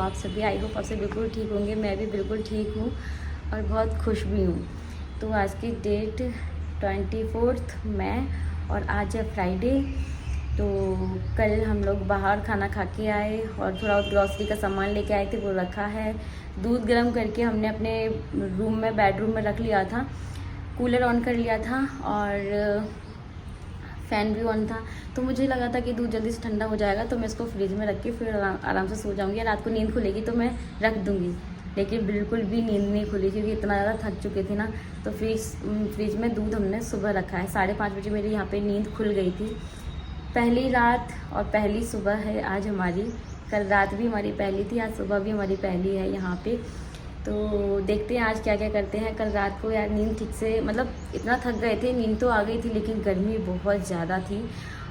आप सभी I hope आप सभी बिल्कुल ठीक होंगे। मैं भी बिल्कुल ठीक हूँ और बहुत खुश भी हूँ। तो आज की डेट 24 मई और आज है फ्राइडे। तो कल हम लोग बाहर खाना खा के आए और थोड़ा बहुत ग्रॉसरी का सामान लेके आए थे, वो रखा है। दूध गर्म करके हमने अपने रूम में बेडरूम में रख लिया था, कूलर ऑन कर लिया था और फ़ैन भी ऑन था। तो मुझे लगा था कि दूध जल्दी से ठंडा हो जाएगा तो मैं इसको फ्रिज में रख के फिर आराम से सो जाऊँगी। रात को नींद खुलेगी तो मैं रख दूँगी, लेकिन बिल्कुल भी नींद नहीं खुली क्योंकि इतना ज़्यादा थक चुके थे ना। तो फ्रिज में दूध हमने सुबह रखा है। 5:30 बजे मेरी यहाँ पे नींद खुल गई थी। पहली रात और पहली सुबह है आज हमारी। कल रात भी हमारी पहली थी, आज सुबह भी हमारी पहली है यहाँ पे। तो देखते हैं आज क्या क्या करते हैं। कल रात को यार नींद ठीक से, मतलब इतना थक गए थे, नींद तो आ गई थी लेकिन गर्मी बहुत ज़्यादा थी।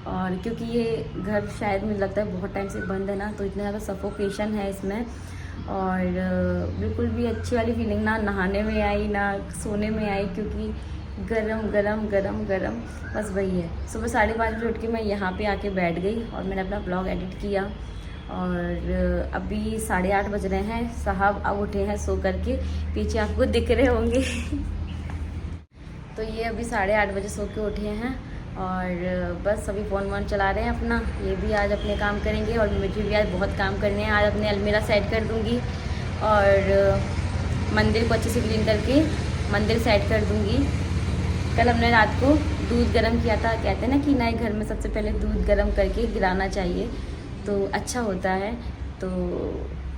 और क्योंकि ये घर शायद मुझे लगता है बहुत टाइम से बंद है ना, तो इतना ज़्यादा सफोकेशन है इसमें। और बिल्कुल भी अच्छी वाली फीलिंग ना नहाने में आई ना सोने में आई, क्योंकि गरम गरम गरम गरम बस वही है। सुबह 5:30 बजे उठ के मैं यहाँ पे आके बैठ गई और मैंने अपना ब्लॉग एडिट किया। और अभी 8:30 बज रहे हैं। साहब अब उठे हैं सो करके, पीछे आपको दिख रहे होंगे। तो ये अभी 8:30 बजे सो के उठे हैं और बस अभी फ़ोन वोन चला रहे हैं अपना। ये भी आज अपने काम करेंगे और मुझे भी आज बहुत काम करने हैं। आज अपने अलमीरा सेट कर दूँगी और मंदिर को अच्छे से क्लीन करके मंदिर सेट कर दूँगी। कल हमने रात को दूध गर्म किया था। कहते हैं ना कि नए घर में सबसे पहले दूध गर्म करके गिराना चाहिए तो अच्छा होता है, तो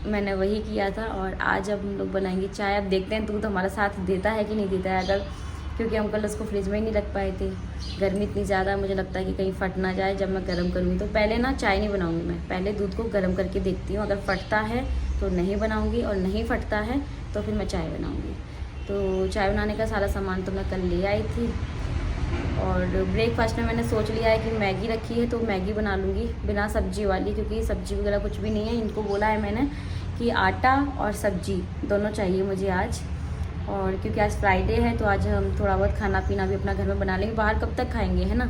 मैंने वही किया था। और आज अब हम लोग बनाएंगे चाय। अब देखते हैं दूध हमारा साथ देता है कि नहीं देता है। अगर, क्योंकि हम कल उसको फ्रिज में ही नहीं रख पाए थे, गर्मी इतनी ज़्यादा, मुझे लगता है कि कहीं फट ना जाए जब मैं गर्म करूँगी। तो पहले ना चाय नहीं बनाऊँगी मैं, पहले दूध को गर्म करके देखती हूँ। अगर फटता है तो नहीं बनाऊँगी और नहीं फटता है तो फिर मैं चाय बनाऊँगी। तो चाय बनाने का सारा सामान तो मैं कल ले आई थी। और ब्रेकफास्ट में मैंने सोच लिया है कि मैगी रखी है तो मैगी बना लूँगी बिना सब्जी वाली, क्योंकि सब्जी वगैरह कुछ भी नहीं है। इनको बोला है मैंने कि आटा और सब्जी दोनों चाहिए मुझे आज। और क्योंकि आज फ्राइडे है तो आज हम थोड़ा बहुत खाना पीना भी अपना घर में बना लेंगे। बाहर कब तक खाएंगे, है ना।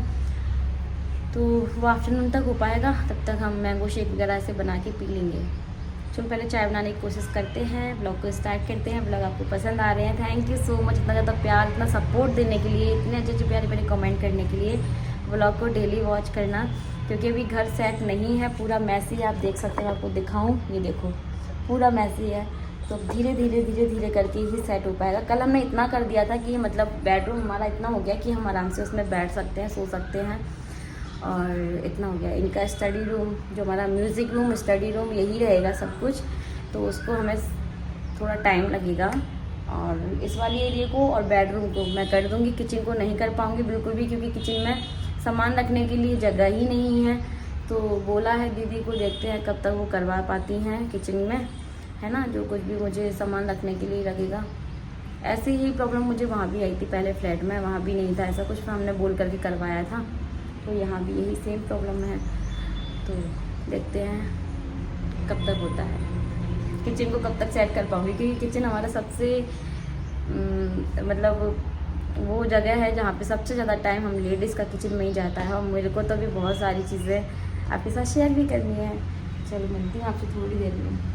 तो वो आफ्टरनून तक हो पाएगा, तब तक हम मैंगो शेक वगैरह से बना के पी लेंगे। चलो पहले चाय बनाने की कोशिश करते हैं, ब्लॉग को स्टार्ट करते हैं। ब्लॉग आपको पसंद आ रहे हैं, थैंक यू सो मच इतना ज़्यादा प्यार, इतना सपोर्ट देने के लिए, इतने अच्छे अच्छे प्यारे प्यारे कमेंट करने के लिए। ब्लॉग को डेली वॉच करना, क्योंकि अभी घर सेट नहीं है, पूरा मैसी है। आप देख सकते हैं, आपको दिखाऊँ, ये देखो पूरा मैसी है। तो धीरे धीरे धीरे धीरे करके ही सेट हो पाएगा। कल हमने इतना कर दिया था कि मतलब बेडरूम हमारा इतना हो गया कि हम आराम से उसमें बैठ सकते हैं, सो सकते हैं। और इतना हो गया। इनका स्टडी रूम, जो हमारा म्यूज़िक रूम, स्टडी रूम, यही रहेगा सब कुछ। तो उसको हमें थोड़ा टाइम लगेगा। और इस वाली एरिया को और बेडरूम को मैं कर दूँगी, किचन को नहीं कर पाऊँगी बिल्कुल भी, क्योंकि किचन में सामान रखने के लिए जगह ही नहीं है। तो बोला है दीदी को, देखते हैं कब तक वो करवा पाती हैं किचन में, है ना। जो कुछ भी मुझे सामान रखने के लिए लगेगा। ऐसी ही प्रॉब्लम मुझे वहाँ भी आई थी पहले फ्लैट में, वहाँ भी नहीं था ऐसा कुछ, हमने बोल करके करवाया था। तो यहाँ भी यही सेम प्रॉब्लम है। तो देखते हैं कब तक होता है, किचन को कब तक सेट कर पाऊँगी, क्योंकि किचन हमारा सबसे मतलब वो जगह है जहाँ पे सबसे ज़्यादा टाइम हम लेडीज़ का किचन में ही जाता है। और मेरे को तो भी बहुत सारी चीज़ें आपके साथ शेयर भी करनी है। चलो मिलती हूँ आपसे थोड़ी देर में।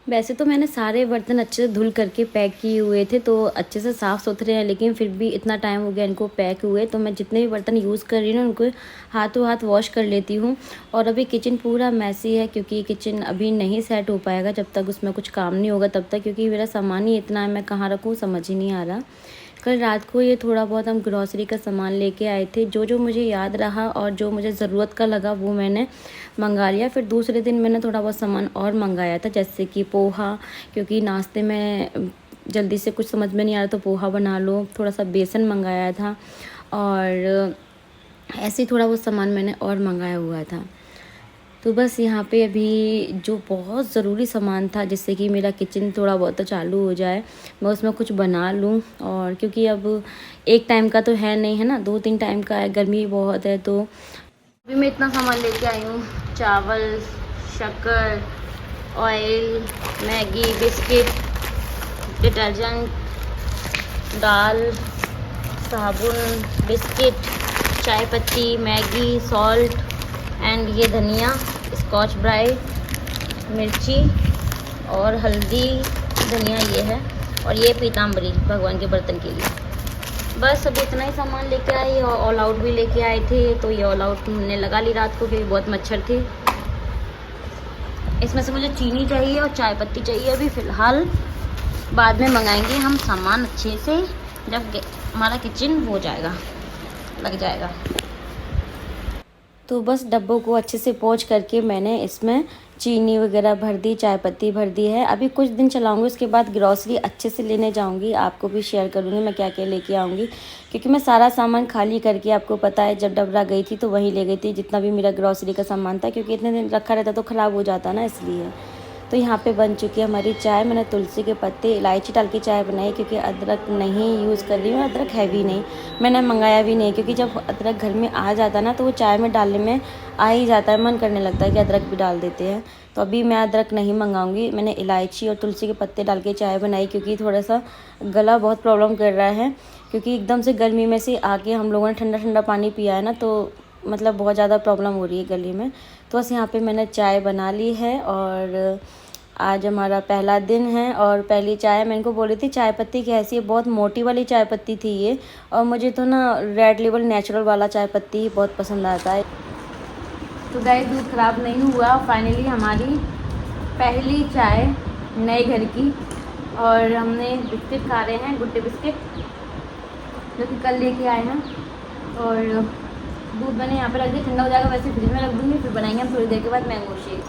वैसे तो मैंने सारे बर्तन अच्छे से धुल करके पैक किए हुए थे, तो अच्छे से साफ़ सुथरे हैं, लेकिन फिर भी इतना टाइम हो गया इनको पैक हुए। तो मैं जितने भी बर्तन यूज़ कर रही हूँ ना, उनको हाथों हाथ वॉश कर लेती हूँ। और अभी किचन पूरा मैसी है, क्योंकि किचन अभी नहीं सेट हो पाएगा जब तक उसमें कुछ काम नहीं होगा तब तक, क्योंकि मेरा सामान ही इतना है, मैं कहाँ रखूँ समझ ही नहीं आ रहा। कल रात को ये थोड़ा बहुत हम ग्रॉसरी का सामान लेके आए थे, जो जो मुझे याद रहा और जो मुझे ज़रूरत का लगा वो मैंने मंगा लिया। फिर दूसरे दिन मैंने थोड़ा बहुत सामान और मंगाया था, जैसे कि पोहा, क्योंकि नाश्ते में जल्दी से कुछ समझ में नहीं आ रहा तो पोहा बना लो। थोड़ा सा बेसन मंगाया था और ऐसे ही थोड़ा बहुत सामान मैंने और मंगाया हुआ था। तो बस यहाँ पे अभी जो बहुत ज़रूरी सामान था, जिससे कि मेरा किचन थोड़ा बहुत तो चालू हो जाए, मैं उसमें कुछ बना लूँ। और क्योंकि अब एक टाइम का तो है नहीं, है ना, 2-3 टाइम का है, गर्मी बहुत है। तो अभी मैं इतना सामान लेके आई हूँ, चावल, शक्कर, ऑयल, मैगी, बिस्किट, डिटर्जेंट, दाल, साबुन, बिस्किट, चाय पत्ती, मैगी, सॉल्ट एंड ये धनिया, स्कॉच ब्राइट, मिर्ची और हल्दी, धनिया ये है, और ये पीताम्बरी भगवान के बर्तन के लिए। बस अब इतना ही सामान लेके आए। ऑल आउट भी लेके आए थे, तो ये ऑल आउट हमने लगा ली रात को क्योंकि बहुत मच्छर थे। इसमें से मुझे चीनी चाहिए और चाय पत्ती चाहिए अभी फ़िलहाल। बाद में मंगाएंगे हम सामान अच्छे से जब हमारा किचन हो जाएगा, लग जाएगा। तो बस डब्बों को अच्छे से पोंछ करके मैंने इसमें चीनी वगैरह भर दी, चाय पत्ती भर दी है। अभी कुछ दिन चलाऊंगी, उसके बाद ग्रॉसरी अच्छे से लेने जाऊंगी, आपको भी शेयर करूंगी मैं क्या क्या लेके आऊंगी, क्योंकि मैं सारा सामान खाली करके, आपको पता है जब डबरा गई थी तो वहीं ले गई थी जितना भी मेरा ग्रॉसरी का सामान था, क्योंकि इतने दिन रखा रहता तो ख़राब हो जाता ना, इसलिए। तो यहाँ पे बन चुकी है हमारी चाय। मैंने तुलसी के पत्ते, इलायची डाल के चाय बनाई, क्योंकि अदरक नहीं यूज़ कर रही हूँ, अदरक हैवी नहीं, मैंने मंगाया भी नहीं, क्योंकि जब अदरक घर में आ जाता है ना तो वो चाय में डालने में आ ही जाता है, मन करने लगता है कि अदरक भी डाल देते हैं। तो अभी मैं अदरक नहीं मंगाऊंगी, मैंने इलायची और तुलसी के पत्ते डाल के चाय बनाई, क्योंकि थोड़ा सा गला बहुत प्रॉब्लम कर रहा है, क्योंकि एकदम से गर्मी में से आके हम लोगों ने ठंडा ठंडा पानी पिया है ना, तो मतलब बहुत ज़्यादा प्रॉब्लम हो रही है गले में। तो बस यहाँ पे मैंने चाय बना ली है, और आज हमारा पहला दिन है और पहली चाय मैं इनको बोली थी चाय पत्ती कैसी है, बहुत मोटी वाली चाय पत्ती थी ये, और मुझे तो ना रेड लेबल नेचुरल वाला चाय पत्ती ही बहुत पसंद आता है। तो गाइस दूध ख़राब नहीं हुआ, फाइनली हमारी पहली चाय नए घर की। और हमने बिस्किट खा रहे हैं, गुड्डे बिस्किट, जो कि कल लेके आए हैं। और दूध मैंने यहाँ पे रख दिया, ठंडा हो जाएगा, वैसे फ्रिज में रख दूँगी, फिर बनाएंगे हम थोड़ी देर के बाद मैंगो शेक।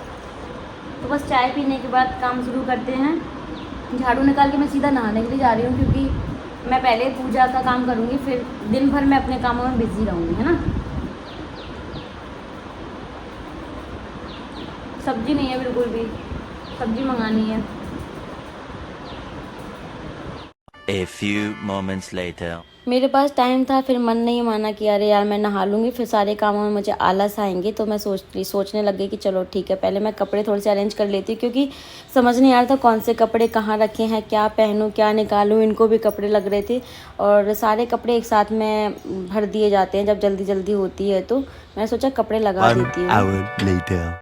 तो बस चाय पीने के बाद काम शुरू करते हैं। झाड़ू निकाल के मैं सीधा नहाने के लिए जा रही हूँ, क्योंकि मैं पहले पूजा का काम करूँगी, फिर दिन भर मैं अपने कामों में बिजी रहूँगी, है ना। सब्जी नहीं है बिल्कुल भी, सब्जी मंगानी है। A few moments later. मेरे पास टाइम था, फिर मन नहीं माना कि अरे यार मैं नहा लूँगी, फिर सारे कामों में मुझे आलस आएंगे, तो मैं सोचने लग गई कि चलो ठीक है, पहले मैं कपड़े थोड़े से अरेंज कर लेती हूँ, क्योंकि समझ नहीं आ रहा था कौन से कपड़े कहाँ रखे हैं, क्या पहनूँ क्या निकालूँ, इनको भी कपड़े लग रहे थे, और सारे कपड़े एक साथ में भर दिए जाते हैं जब जल्दी जल्दी होती है, तो मैंने सोचा कपड़े लगा देती हूँ।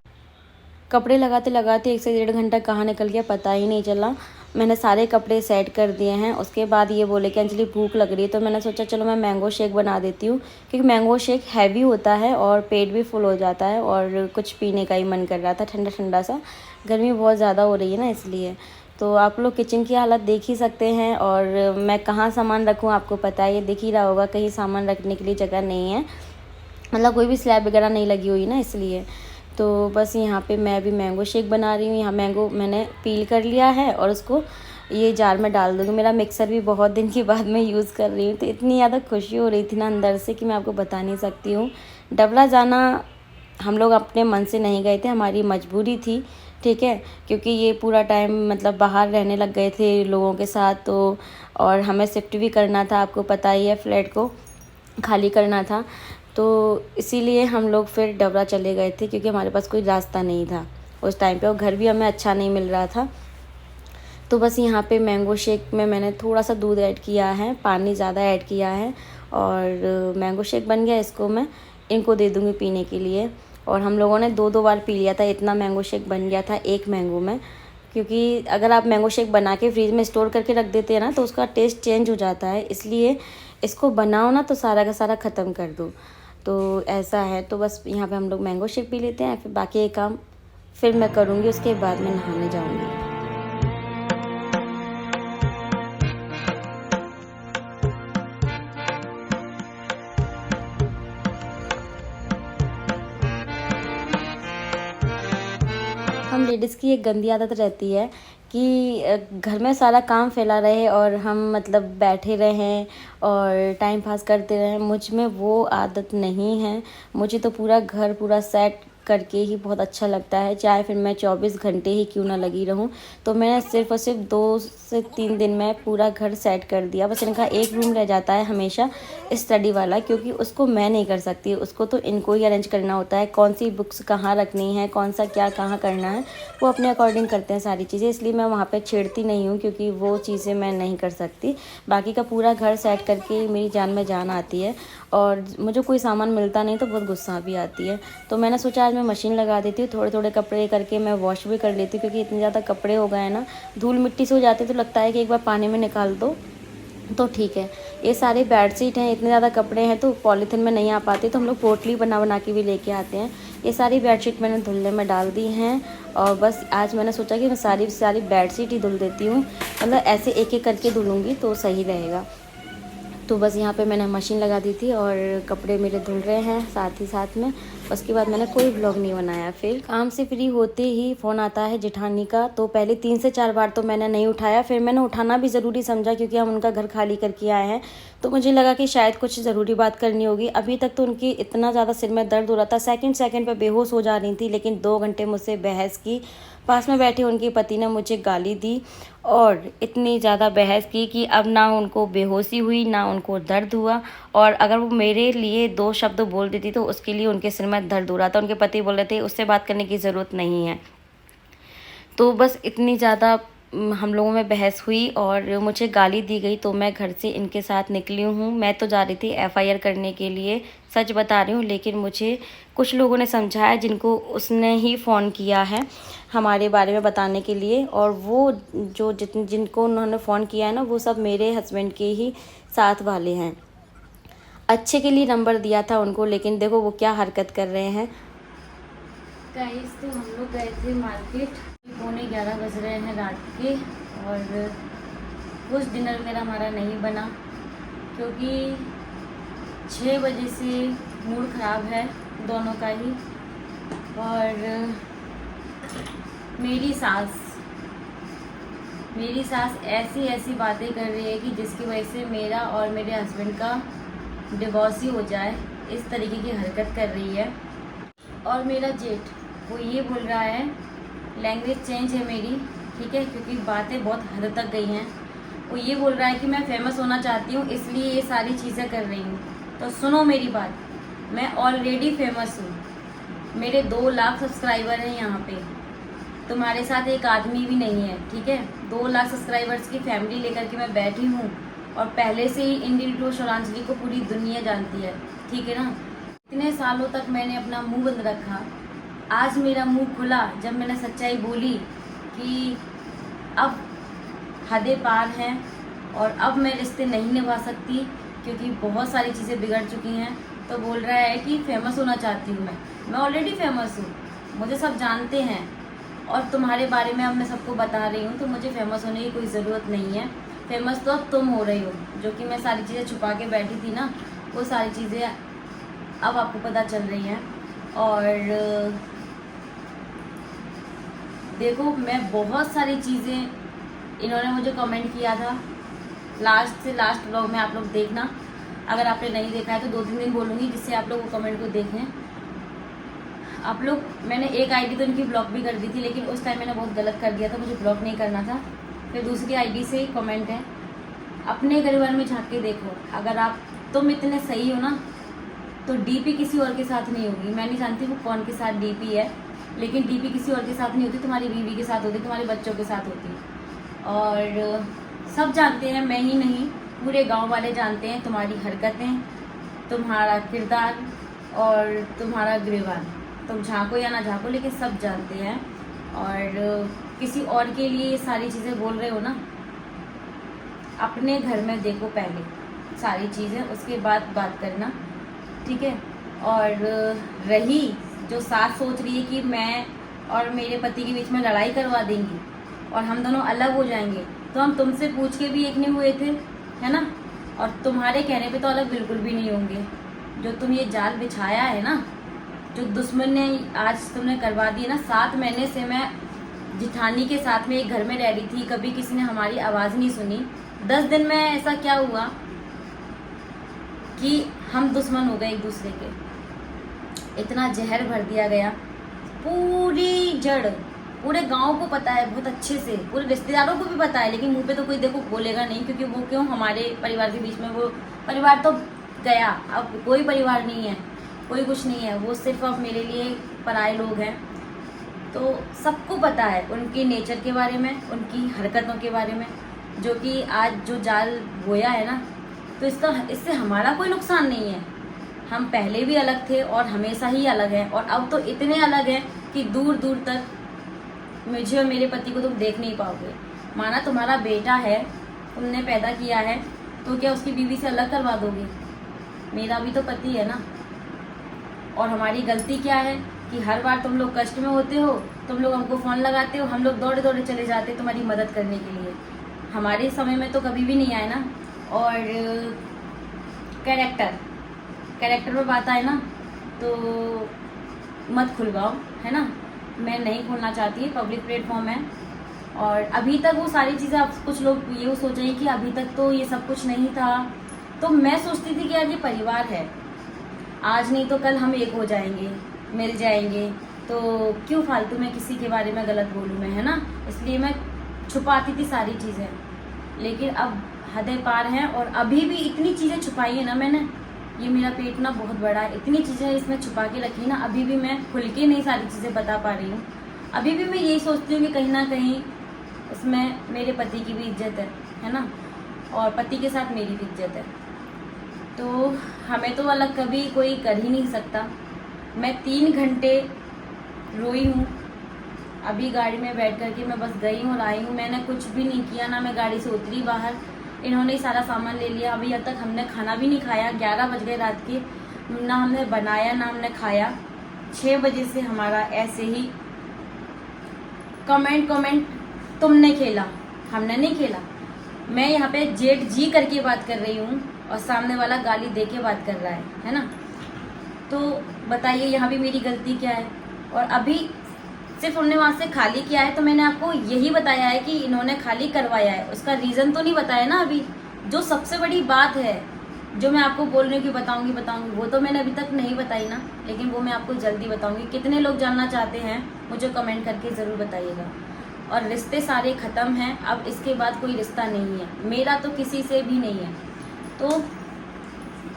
कपड़े लगाते लगाते 1 से 1.5 घंटा कहाँ निकल गया पता ही नहीं चला। मैंने सारे कपड़े सेट कर दिए हैं। उसके बाद ये बोले कि अंजलि भूख लग रही है, तो मैंने सोचा चलो मैं मैंगो शेक बना देती हूँ, क्योंकि मैंगो शेक हैवी होता है और पेट भी फुल हो जाता है, और कुछ पीने का ही मन कर रहा था ठंडा ठंडा सा, गर्मी बहुत ज़्यादा हो रही है ना, इसलिए। तो आप लोग किचन की हालत देख ही सकते हैं, और मैं कहाँ सामान रखूँ आपको पता है, ये दिख ही रहा होगा, कहीं सामान रखने के लिए जगह नहीं है, मतलब कोई भी स्लैब वगैरह नहीं लगी हुई ना, इसलिए। तो बस यहाँ पे मैं भी मैंगो शेक बना रही हूँ। यहाँ मैंगो मैंने पील कर लिया है और उसको ये जार में डाल दूँगी। मेरा मिक्सर भी बहुत दिन के बाद मैं यूज़ कर रही हूँ, तो इतनी ज़्यादा खुशी हो रही थी ना अंदर से कि मैं आपको बता नहीं सकती हूँ। डबरा जाना हम लोग अपने मन से नहीं गए थे, हमारी मजबूरी थी, ठीक है, क्योंकि ये पूरा टाइम मतलब बाहर रहने लग गए थे लोगों के साथ, तो और हमें शिफ्ट भी करना था, आपको पता ही है, फ्लैट को खाली करना था, तो इसीलिए हम लोग फिर डबरा चले गए थे, क्योंकि हमारे पास कोई रास्ता नहीं था उस टाइम पे, और घर भी हमें अच्छा नहीं मिल रहा था। तो बस यहाँ पे मैंगो शेक में मैंने थोड़ा सा दूध ऐड किया है, पानी ज़्यादा ऐड किया है, और मैंगो शेक बन गया। इसको मैं इनको दे दूँगी पीने के लिए, और हम लोगों ने 2-2 बार पी लिया था, इतना मैंगो शेक बन गया था एक मैंगो में। क्योंकि अगर आप मैंगो शेक बना के फ्रिज में स्टोर करके रख देते हैं ना, तो उसका टेस्ट चेंज हो जाता है, इसलिए इसको बनाओ ना तो सारा का सारा ख़त्म कर दो, तो ऐसा है। तो बस यहाँ पे हम लोग मैंगो शेक पी लेते हैं, फिर बाकी ये काम फिर मैं करूँगी, उसके बाद मैं नहाने जाऊँगी। हम लेडीज़ की एक गंदी आदत रहती है कि घर में सारा काम फैला रहे और हम मतलब बैठे रहें और टाइम पास करते रहें। मुझ में वो आदत नहीं है, मुझे तो पूरा घर पूरा सेट करके ही बहुत अच्छा लगता है, चाहे फिर मैं 24 घंटे ही क्यों ना लगी रहूं। तो मैंने सिर्फ और सिर्फ 2 से 3 दिन में पूरा घर सेट कर दिया। बस इनका एक रूम रह जाता है हमेशा स्टडी वाला, क्योंकि उसको मैं नहीं कर सकती, उसको तो इनको ही अरेंज करना होता है। कौन सी बुक्स कहाँ रखनी है, कौन सा क्या कहाँ करना है, वो अपने अकॉर्डिंग करते हैं सारी चीज़ें, इसलिए मैं वहाँ पर छेड़ती नहीं हूँ, क्योंकि वो चीज़ें मैं नहीं कर सकती। बाकी का पूरा घर सेट करके मेरी जान में जान आती है, और मुझे कोई सामान मिलता नहीं तो बहुत गुस्सा भी आती है। तो मैंने सोचा आज मैं मशीन लगा देती हूँ, थोड़े थोड़े कपड़े करके मैं वॉश भी कर लेती हूँ, क्योंकि इतने ज़्यादा कपड़े हो गए हैं ना, धूल मिट्टी से हो जाते, तो लगता है कि एक बार पानी में निकाल दो तो ठीक है। ये सारे बेडशीट हैं, इतने ज़्यादा कपड़े हैं तो पॉलीथिन में नहीं आ पाते, तो हम लोग पोटली बना बना के भी लेके आते हैं। ये सारी बेडशीट मैंने धुलने में डाल दी हैं, और बस आज मैंने सोचा कि मैं सारी बेडशीट ही धुल देती हूँ, मतलब ऐसे एक एक करके धुलूँगी तो सही रहेगा। तो बस यहाँ पे मैंने मशीन लगा दी थी और कपड़े मेरे धुल रहे हैं साथ ही साथ में। उसके बाद मैंने कोई व्लॉग नहीं बनाया। फिर काम से फ्री होते ही फ़ोन आता है जेठानी का, तो पहले 3 से 4 बार तो मैंने नहीं उठाया, फिर मैंने उठाना भी ज़रूरी समझा, क्योंकि हम उनका घर खाली करके आए हैं, तो मुझे लगा कि शायद कुछ ज़रूरी बात करनी होगी। अभी तक तो उनकी इतना ज़्यादा सिर में दर्द हो रहा था, सेकंड पे बेहोश हो जा रही थी, लेकिन 2 घंटे मुझसे बहस की। पास में बैठे उनके पति ने मुझे गाली दी, और इतनी ज़्यादा बहस की कि अब ना उनको बेहोशी हुई ना उनको दर्द हुआ, और अगर वो मेरे लिए 2 शब्द बोल देती तो उसके लिए उनके सिर में दर्द हो रहा था। उनके पति बोल रहे थे उससे बात करने की ज़रूरत नहीं है। तो बस इतनी ज़्यादा हम लोगों में बहस हुई और मुझे गाली दी गई, तो मैं घर से इनके साथ निकली हूँ। मैं तो जा रही थी एफआईआर करने के लिए, सच बता रही हूँ, लेकिन मुझे कुछ लोगों ने समझाया जिनको उसने ही फ़ोन किया है हमारे बारे में बताने के लिए, और वो जो जिनको उन्होंने फ़ोन किया है ना, वो सब मेरे हस्बैंड के ही साथ वाले हैं। अच्छे के लिए नंबर दिया था उनको, लेकिन देखो वो क्या हरकत कर रहे हैं। गाइस, तो हम लोग गए थे मार्केट, 11:15 बज रहे हैं रात के, और कुछ डिनर वगैरह हमारा नहीं बना, क्योंकि 6 बजे से मूड ख़राब है दोनों का ही। और मेरी सास ऐसी बातें कर रही है कि जिसकी वजह से मेरा और मेरे हस्बैंड का डिवोर्स ही हो जाए, इस तरीके की हरकत कर रही है। और मेरा जेठ वो ये बोल रहा है, लैंग्वेज चेंज है मेरी, ठीक है, क्योंकि बातें बहुत हद तक गई हैं। वो ये बोल रहा है कि मैं फेमस होना चाहती हूँ, इसलिए ये सारी चीज़ें कर रही हूँ। तो सुनो मेरी बात, मैं ऑलरेडी फेमस हूँ, मेरे 2 लाख सब्सक्राइबर हैं यहाँ पे, तुम्हारे साथ एक आदमी भी नहीं है, ठीक है। 2 लाख सब्सक्राइबर्स की फैमिली लेकर के मैं बैठी हूँ, और पहले से ही इंडियन श्रद्धांजलि को पूरी दुनिया जानती है, ठीक है ना। इतने सालों तक मैंने अपना मुंह बंद रखा, आज मेरा मुंह खुला जब मैंने सच्चाई बोली कि अब हदें पार हैं, और अब मैं रिश्ते नहीं निभा सकती, क्योंकि बहुत सारी चीज़ें बिगड़ चुकी हैं। तो बोल रहा है कि फेमस होना चाहती हूँ मैं ऑलरेडी फेमस हूँ, मुझे सब जानते हैं, और तुम्हारे बारे में अब मैं सबको बता रही हूँ, तो मुझे फेमस होने की कोई ज़रूरत नहीं है। फेमस तो अब तुम हो रही हो, जो कि मैं सारी चीज़ें छुपा के बैठी थी ना, वो सारी चीज़ें अब आपको पता चल रही हैं। और देखो, मैं बहुत सारी चीज़ें, इन्होंने मुझे कमेंट किया था, लास्ट से लास्ट व्लॉग में आप लोग देखना, अगर आपने नहीं देखा है तो 2-3 दिन बोलूँगी, जिससे आप लोग वो कमेंट को देखें। आप लोग, मैंने एक आईडी तो इनकी ब्लॉक भी कर दी थी, लेकिन उस टाइम मैंने बहुत गलत कर दिया था, मुझे ब्लॉक नहीं करना था। फिर दूसरी आईडी से कमेंट है, अपने परिवार में झाँक के देखो, अगर तुम इतने सही हो ना, तो डीपी किसी और के साथ नहीं होगी। मैं नहीं जानती वो कौन के साथ डीपी है, लेकिन डीपी किसी और के साथ नहीं होती, तुम्हारी बीवी के साथ होती, तुम्हारे बच्चों के साथ होती। और सब जानते हैं, मैं ही नहीं, पूरे गांव वाले जानते हैं तुम्हारी हरकतें, तुम्हारा किरदार और तुम्हारा गिरबान। तुम झाँको या ना झाँको, लेकिन सब जानते हैं। और किसी और के लिए ये सारी चीज़ें बोल रहे हो ना, अपने घर में देखो पहले सारी चीज़ें, उसके बाद बात करना, ठीक है। और रही जो सास सोच रही है कि मैं और मेरे पति के बीच में लड़ाई करवा देंगी और हम दोनों अलग हो जाएंगे, तो हम तुमसे पूछ के भी एक नहीं हुए थे, है ना। और तुम्हारे कहने पे तो अलग बिल्कुल भी नहीं होंगे। जो तुम ये जाल बिछाया है ना, जो दुश्मन ने आज तुमने करवा दी ना, 7 महीने से मैं जिठानी के साथ में एक घर में रह रही थी, कभी किसी ने हमारी आवाज़ नहीं सुनी। 10 दिन में ऐसा क्या हुआ कि हम दुश्मन हो गए एक दूसरे के। इतना जहर भर दिया गया पूरी जड़ पूरे गांव को पता है, बहुत अच्छे से, पूरे रिश्तेदारों को भी पता है, लेकिन मुंह पे तो कोई देखो बोलेगा नहीं, क्योंकि वो क्यों, हमारे परिवार के बीच में वो परिवार तो गया, अब कोई परिवार नहीं है, कोई कुछ नहीं है, वो सिर्फ अब मेरे लिए पराये लोग हैं। तो सबको पता है उनकी नेचर के बारे में, उनकी हरकतों के बारे में, जो कि आज जो जाल बोया है ना, तो इससे हमारा कोई नुकसान नहीं है। हम पहले भी अलग थे और हमेशा ही अलग हैं, और अब तो इतने अलग हैं कि दूर दूर तक मुझे और मेरे पति को तुम देख नहीं पाओगे। माना तुम्हारा बेटा है, तुमने पैदा किया है, तो क्या उसकी बीवी से अलग करवा दोगे? मेरा भी तो पति है ना। और हमारी गलती क्या है कि हर बार तुम लोग कष्ट में होते हो, तुम लोग हमको फ़ोन लगाते हो, हम लोग दौड़े दौड़े चले जाते तुम्हारी मदद करने के लिए। हमारे समय में तो कभी भी नहीं आए ना। और कैरेक्टर में बात आए ना, तो मत खुलवाओ, है ना। मैं नहीं खोलना चाहती, पब्लिक प्लेटफॉर्म है। और अभी तक वो सारी चीज़ें, अब कुछ लोग ये सोच रहे हैं कि अभी तक तो ये सब कुछ नहीं था। तो मैं सोचती थी कि यार ये परिवार है, आज नहीं तो कल हम एक हो जाएंगे, मिल जाएंगे, तो क्यों फालतू में किसी के बारे में गलत बोलूँ मैं, है ना। इसलिए मैं छुपाती थी सारी चीज़ें, लेकिन अब हदें पार हैं। और अभी भी इतनी चीज़ें छुपाई है ना मैंने, ये मेरा पेट ना बहुत बड़ा है, इतनी चीज़ें इसमें छुपा के रखी ना, अभी भी मैं खुल के नहीं सारी चीज़ें बता पा रही हूँ। अभी भी मैं यही सोचती हूँ कि कहीं ना कहीं उसमें मेरे पति की भी इज्जत है ना, और पति के साथ मेरी भी इज्जत है। तो हमें तो अलग कभी कोई कर ही नहीं सकता। मैं 3 घंटे रोई हूँ, अभी गाड़ी में बैठ करके मैं बस गई हूँ और आई हूँ। मैंने कुछ भी नहीं किया, ना मैं गाड़ी से उतरी बाहर, इन्होंने ही सारा सामान ले लिया। अभी अब तक हमने खाना भी नहीं खाया, 11 बज गए रात के, ना हमने बनाया ना हमने खाया। 6 बजे से हमारा ऐसे ही कमेंट तुमने खेला, हमने नहीं खेला। मैं यहाँ पे जेड जी करके बात कर रही हूँ और सामने वाला गाली दे के बात कर रहा है ना। तो बताइए यहाँ भी मेरी गलती क्या है। और अभी सिर्फ उन्होंने वहाँ से खाली किया है, तो मैंने आपको यही बताया है कि इन्होंने खाली करवाया है, उसका रीज़न तो नहीं बताया ना अभी। जो सबसे बड़ी बात है, जो मैं आपको बोल रही हूँ कि बताऊंगी, वो तो मैंने अभी तक नहीं बताई ना, लेकिन वो मैं आपको जल्दी बताऊंगी। कितने लोग जानना चाहते हैं मुझे कमेंट करके ज़रूर बताइएगा। और रिश्ते सारे ख़त्म हैं, अब इसके बाद कोई रिश्ता नहीं है, मेरा तो किसी से भी नहीं है। तो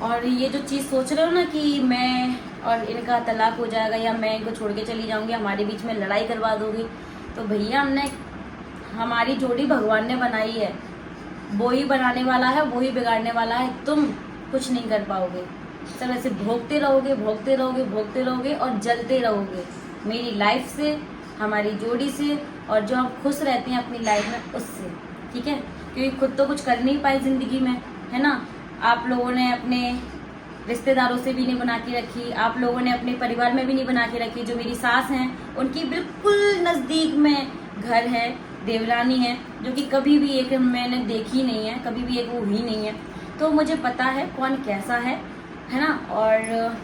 और ये जो चीज़ सोच रहे हो ना कि मैं और इनका तलाक हो जाएगा या मैं इनको छोड़ के चली जाऊंगी, हमारे बीच में लड़ाई करवा दोगी, तो भैया हमारी जोड़ी भगवान ने बनाई है, वो ही बनाने वाला है, वो ही बिगाड़ने वाला है। तुम कुछ नहीं कर पाओगे, सब ऐसे भोगते रहोगे और जलते रहोगे मेरी लाइफ से, हमारी जोड़ी से, और जो हम खुश रहते हैं अपनी लाइफ में उससे, ठीक है। क्योंकि खुद तो कुछ कर नहीं पाए ज़िंदगी में, है ना। आप लोगों ने अपने रिश्तेदारों से भी नहीं बना के रखी, आप लोगों ने अपने परिवार में भी नहीं बना के रखी। जो मेरी सास हैं, उनकी बिल्कुल नज़दीक में घर है, देवरानी है, जो कि कभी भी एक मैंने देखी नहीं है, कभी भी एक वो हुई नहीं है। तो मुझे पता है कौन कैसा है ना। और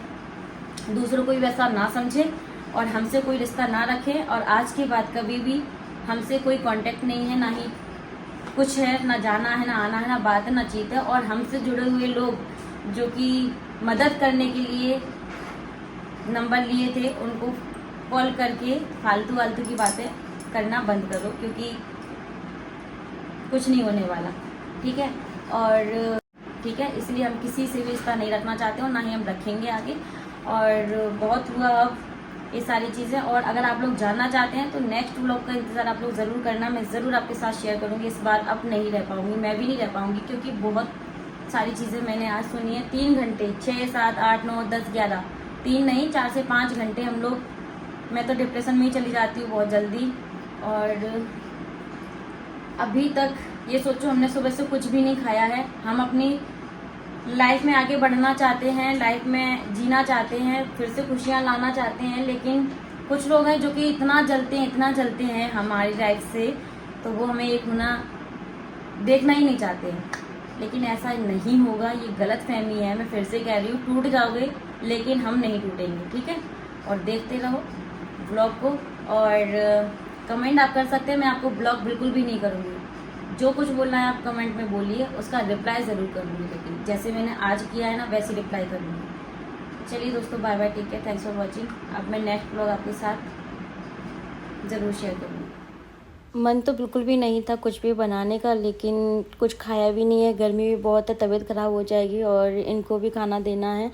दूसरों को भी वैसा ना समझे और हमसे कोई रिश्ता ना रखे। और आज के बाद कभी भी हमसे कोई कांटेक्ट नहीं है, ना ही कुछ है, ना जाना है, ना आना है, ना बात है, ना चीत है। और हमसे जुड़े हुए लोग जो कि मदद करने के लिए नंबर लिए थे, उनको कॉल करके फालतू की बातें करना बंद करो, क्योंकि कुछ नहीं होने वाला, ठीक है। और ठीक है, इसलिए हम किसी से भी रिश्ता नहीं रखना चाहते और ना ही हम रखेंगे आगे। और बहुत हुआ अब ये सारी चीज़ें। और अगर आप लोग जानना चाहते हैं तो नेक्स्ट व्लॉग का इंतज़ार आप लोग ज़रूर करना, मैं ज़रूर आपके साथ शेयर करूँगी। इस बार अब नहीं रह पाऊँगी, मैं भी नहीं रह पाऊँगी, क्योंकि बहुत सारी चीज़ें मैंने आज सुनी है। 3 घंटे, 6, 7, 8, 9, 10, 11, 3 नहीं 4 से 5 घंटे हम लोग, मैं तो डिप्रेशन में ही चली जाती हूँ बहुत जल्दी। और अभी तक ये सोचो, हमने सुबह से कुछ भी नहीं खाया है। हम अपनी लाइफ में आगे बढ़ना चाहते हैं, लाइफ में जीना चाहते हैं, फिर से खुशियाँ लाना चाहते हैं, लेकिन कुछ लोग हैं जो कि इतना जलते हैं हमारी लाइफ से, तो वो हमें एक होना देखना ही नहीं चाहते हैं। लेकिन ऐसा नहीं होगा, ये गलत फहमी है। मैं फिर से कह रही हूँ, टूट जाओगे लेकिन हम नहीं टूटेंगे, ठीक है। और देखते रहो ब्लॉग को, और कमेंट आप कर सकते हैं, मैं आपको ब्लॉग बिल्कुल भी नहीं करूँगी। जो कुछ बोलना है आप कमेंट में बोलिए, उसका रिप्लाई ज़रूर करूँगी, लेकिन जैसे मैंने आज किया है ना वैसे रिप्लाई करूँगी। चलिए दोस्तों, bye bye, take care, thanks for watching. अब मैं नेक्स्ट ब्लॉग आपके साथ ज़रूर शेयर करूँगी। मन तो बिल्कुल भी नहीं था कुछ भी बनाने का, लेकिन कुछ खाया भी नहीं है, गर्मी भी बहुत है, तबीयत ख़राब हो जाएगी और इनको भी खाना देना है।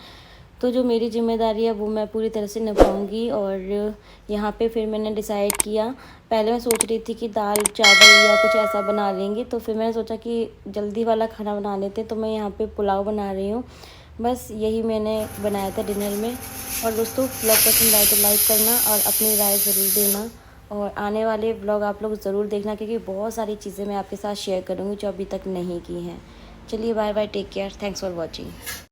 तो जो मेरी ज़िम्मेदारी है वो मैं पूरी तरह से निभाऊंगी। और यहाँ पे फिर मैंने डिसाइड किया, पहले मैं सोच रही थी कि दाल चावल या कुछ ऐसा बना लेंगे, तो फिर मैंने सोचा कि जल्दी वाला खाना बना लेते, तो मैं यहाँ पे पुलाव बना रही हूँ। बस यही मैंने बनाया था डिनर में। और दोस्तों, ब्लॉग पसंद आए तो लाइक करना और अपनी राय ज़रूर देना, और आने वाले ब्लॉग आप लोग ज़रूर देखना, क्योंकि बहुत सारी चीज़ें मैं आपके साथ शेयर करूँगी जो अभी तक नहीं की हैं। चलिए bye bye, take care, thanks for watching.